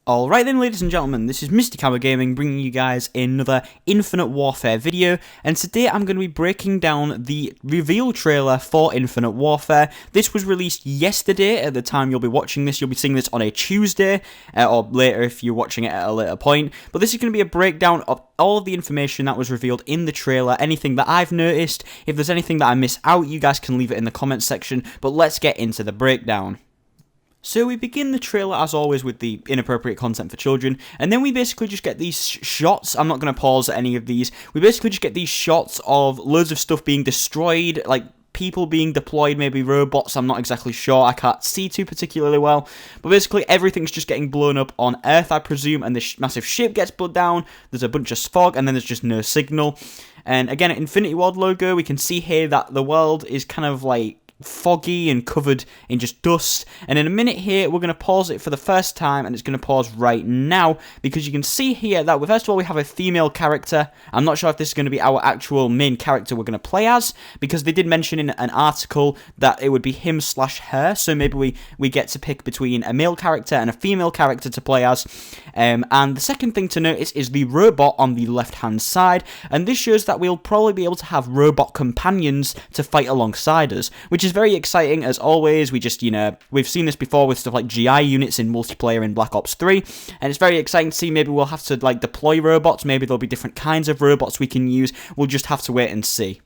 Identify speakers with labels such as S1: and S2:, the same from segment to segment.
S1: Alright then, ladies and gentlemen, this is MrCamoGaming bringing you guys another Infinite Warfare video, and today I'm going to be breaking down the reveal trailer for Infinite Warfare. This was released yesterday. At the time you'll be watching this, you'll be seeing this on a Tuesday, or later if you're watching it at a later point, but this is going to be a breakdown of all of the information that was revealed in the trailer, anything that I've noticed. If there's anything that I miss out, you guys can leave it in the comments section, but let's get into the breakdown. So we begin the trailer, as always, with the inappropriate content for children, and then we basically just get these shots. I'm not going to pause at any of these. We basically just get these shots of loads of stuff being destroyed, like people being deployed, maybe robots, I'm not exactly sure, I can't see too particularly well, but basically everything's just getting blown up on Earth, I presume, and this massive ship gets blown down, there's a bunch of fog, and then there's just no signal. And again, at Infinity Ward logo, we can see here that the world is kind of like foggy and covered in just dust, and in a minute here we're going to pause it for the first time, and it's going to pause right now because you can see here that first of all we have a female character. I'm not sure if this is going to be our actual main character we're going to play as, because they did mention in an article that it would be him/her, so maybe we get to pick between a male character and a female character to play as. And the second thing to notice is the robot on the left hand side, and this shows that we'll probably be able to have robot companions to fight alongside us, which is very exciting. As always, we've seen this before with stuff like GI units in multiplayer in Black Ops 3, and it's very exciting to see. Maybe we'll have to like deploy robots, maybe there'll be different kinds of robots we can use. We'll just have to wait and see.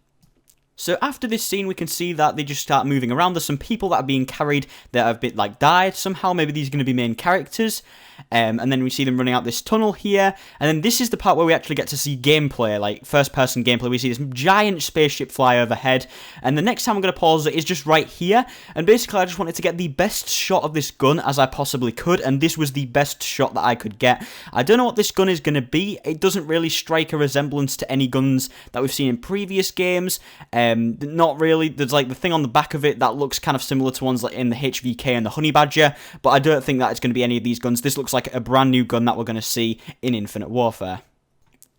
S1: So after this scene, we can see that they just start moving around. There's some people that are being carried that have been died somehow. Maybe these are going to be main characters. And then we see them running out this tunnel here. And then this is the part where we actually get to see gameplay, like first-person gameplay. We see this giant spaceship fly overhead. And the next time I'm going to pause it is just right here. And basically, I just wanted to get the best shot of this gun as I possibly could. And this was the best shot that I could get. I don't know what this gun is going to be. It doesn't really strike a resemblance to any guns that we've seen in previous games. Not really. There's like the thing on the back of it that looks kind of similar to ones like in the HVK and the Honey Badger, but I don't think that it's going to be any of these guns. This looks like a brand new gun that we're going to see in Infinite Warfare.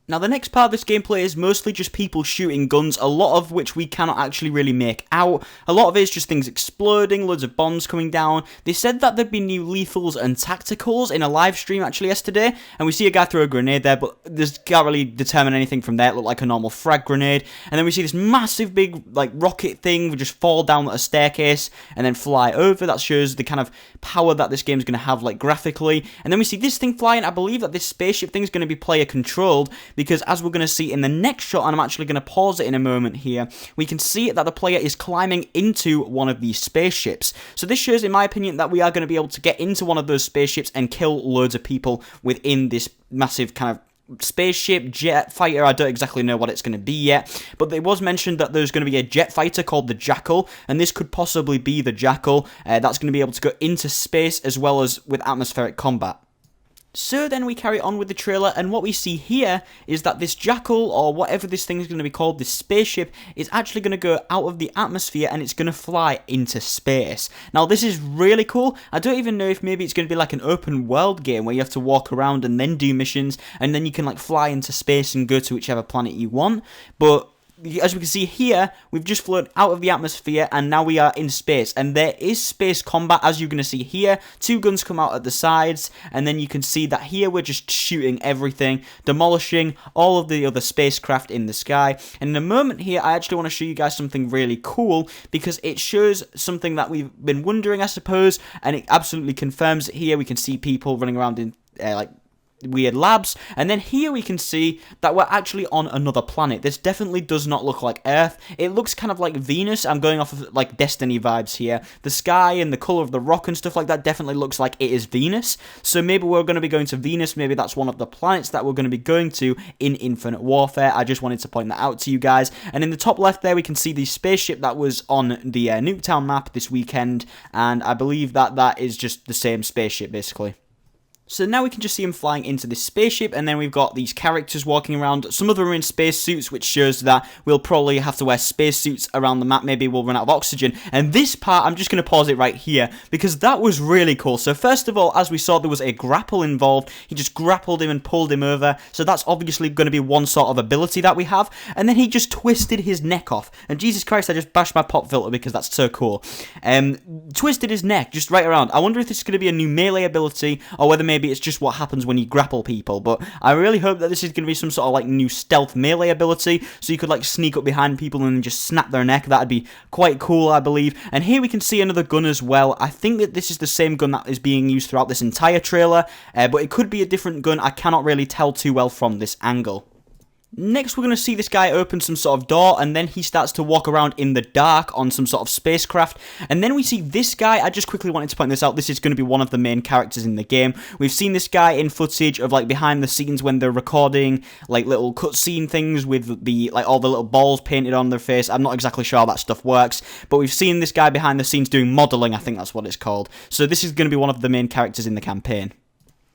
S1: Now, the next part of this gameplay is mostly just people shooting guns, a lot of which we cannot actually really make out. A lot of it is just things exploding, loads of bombs coming down. They said that there'd be new lethals and tacticals in a live stream actually yesterday, and we see a guy throw a grenade there, but this can't really determine anything from there. It looked like a normal frag grenade. And then we see this massive big rocket thing just fall down a staircase and then fly over. That shows the kind of power that this game is going to have graphically. And then we see this thing flying. I believe that this spaceship thing is going to be player controlled, because as we're going to see in the next shot, and I'm actually going to pause it in a moment here, we can see that the player is climbing into one of these spaceships. So this shows, in my opinion, that we are going to be able to get into one of those spaceships and kill loads of people within this massive kind of spaceship jet fighter. I don't exactly know what it's going to be yet, but it was mentioned that there's going to be a jet fighter called the Jackal, and this could possibly be the Jackal. That's going to be able to go into space as well as with atmospheric combat. So then we carry on with the trailer, and what we see here is that this Jackal, or whatever this thing is going to be called, this spaceship, is actually going to go out of the atmosphere and it's going to fly into space. Now, this is really cool. I don't even know if maybe it's going to be like an open world game where you have to walk around and then do missions, and then you can fly into space and go to whichever planet you want. But as we can see here, we've just flown out of the atmosphere and now we are in space, and there is space combat, as you're going to see here. Two guns come out at the sides, and then you can see that here we're just shooting everything, demolishing all of the other spacecraft in the sky. And in a moment here, I actually want to show you guys something really cool, because it shows something that we've been wondering, I suppose, and it absolutely confirms it here. We can see people running around in weird labs, and then here we can see that we're actually on another planet. This definitely does not look like Earth. It looks kind of like Venus. I'm going off of Destiny vibes here. The sky and the color of the rock and stuff like that definitely looks like it is Venus. So maybe we're going to be going to Venus. Maybe that's one of the planets that we're going to be going to in Infinite Warfare. I just wanted to point that out to you guys. And in the top left there, we can see the spaceship that was on the Nuketown map this weekend, and I believe that that is just the same spaceship basically. So now we can just see him flying into this spaceship, and then we've got these characters walking around. Some of them are in spacesuits, which shows that we'll probably have to wear spacesuits around the map. Maybe we'll run out of oxygen. And this part, I'm just going to pause it right here, because that was really cool. So first of all, as we saw, there was a grapple involved. He just grappled him and pulled him over. So that's obviously going to be one sort of ability that we have. And then he just twisted his neck off. And Jesus Christ, I just bashed my pop filter because that's so cool. Twisted his neck just right around. I wonder if this is going to be a new melee ability, or whether maybe maybe it's just what happens when you grapple people, but I really hope that this is going to be some sort of like new stealth melee ability, so you could like sneak up behind people and then just snap their neck. That'd be quite cool, I believe. And here we can see another gun as well. I think that this is the same gun that is being used throughout this entire trailer, but it could be a different gun. I cannot really tell too well from this angle. Next, we're going to see this guy open some sort of door, and then he starts to walk around in the dark on some sort of spacecraft. And then we see this guy. I just quickly wanted to point this out. This is going to be one of the main characters in the game. We've seen this guy in footage of like behind the scenes when they're recording like little cutscene things with the like all the little balls painted on their face. I'm not exactly sure how that stuff works, but we've seen this guy behind the scenes doing modeling. I think that's what it's called. So this is going to be one of the main characters in the campaign.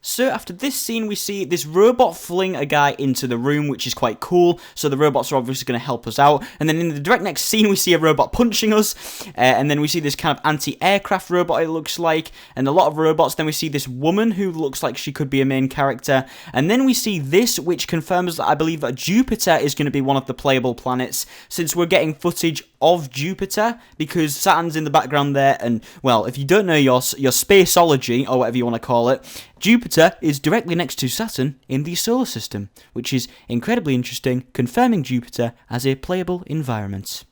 S1: So after this scene, we see this robot fling a guy into the room, which is quite cool. So the robots are obviously going to help us out. And then in the direct next scene, we see a robot punching us. And then we see this kind of anti-aircraft robot, it looks like. And a lot of robots. Then we see this woman who looks like she could be a main character. And then we see this, which confirms that I believe that Jupiter is going to be one of the playable planets, since we're getting footage of Jupiter, because Saturn's in the background there. And, well, if you don't know your spaceology, or whatever you want to call it, Jupiter is directly next to Saturn in the solar system, which is incredibly interesting, confirming Jupiter as a playable environment.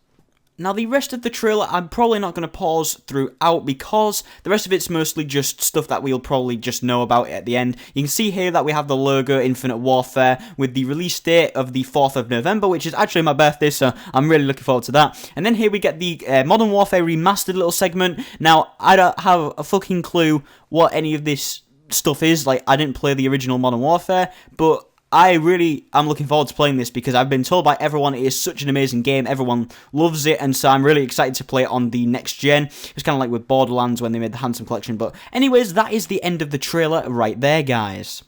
S1: Now, the rest of the trailer, I'm probably not going to pause throughout, because the rest of it's mostly just stuff that we'll probably just know about at the end. You can see here that we have the logo Infinite Warfare with the release date of the 4th of November, which is actually my birthday, so I'm really looking forward to that. And then here we get the Modern Warfare Remastered little segment. Now, I don't have a fucking clue what any of this stuff is. Like, I didn't play the original Modern Warfare, but I really am looking forward to playing this, because I've been told by everyone it is such an amazing game. Everyone loves it, and so I'm really excited to play it on the next gen. It's kind of like with Borderlands when they made the Handsome Collection. But anyways, that is the end of the trailer right there, guys.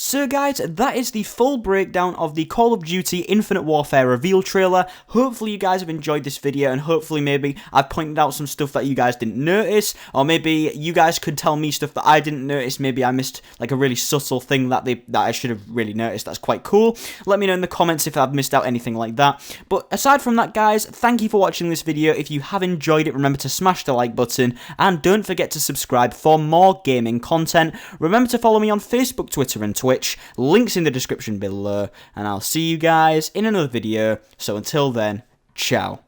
S1: So guys, that is the full breakdown of the Call of Duty Infinite Warfare reveal trailer. Hopefully you guys have enjoyed this video, and hopefully maybe I've pointed out some stuff that you guys didn't notice, or maybe you guys could tell me stuff that I didn't notice. Maybe I missed like a really subtle thing that I should have really noticed. That's quite cool. Let me know in the comments if I've missed out anything like that. But aside from that, guys, thank you for watching this video. If you have enjoyed it, remember to smash the like button, and don't forget to subscribe for more gaming content. Remember to follow me on Facebook, Twitter, and Twitch. Links in the description below, and I'll see you guys in another video. So until then, ciao.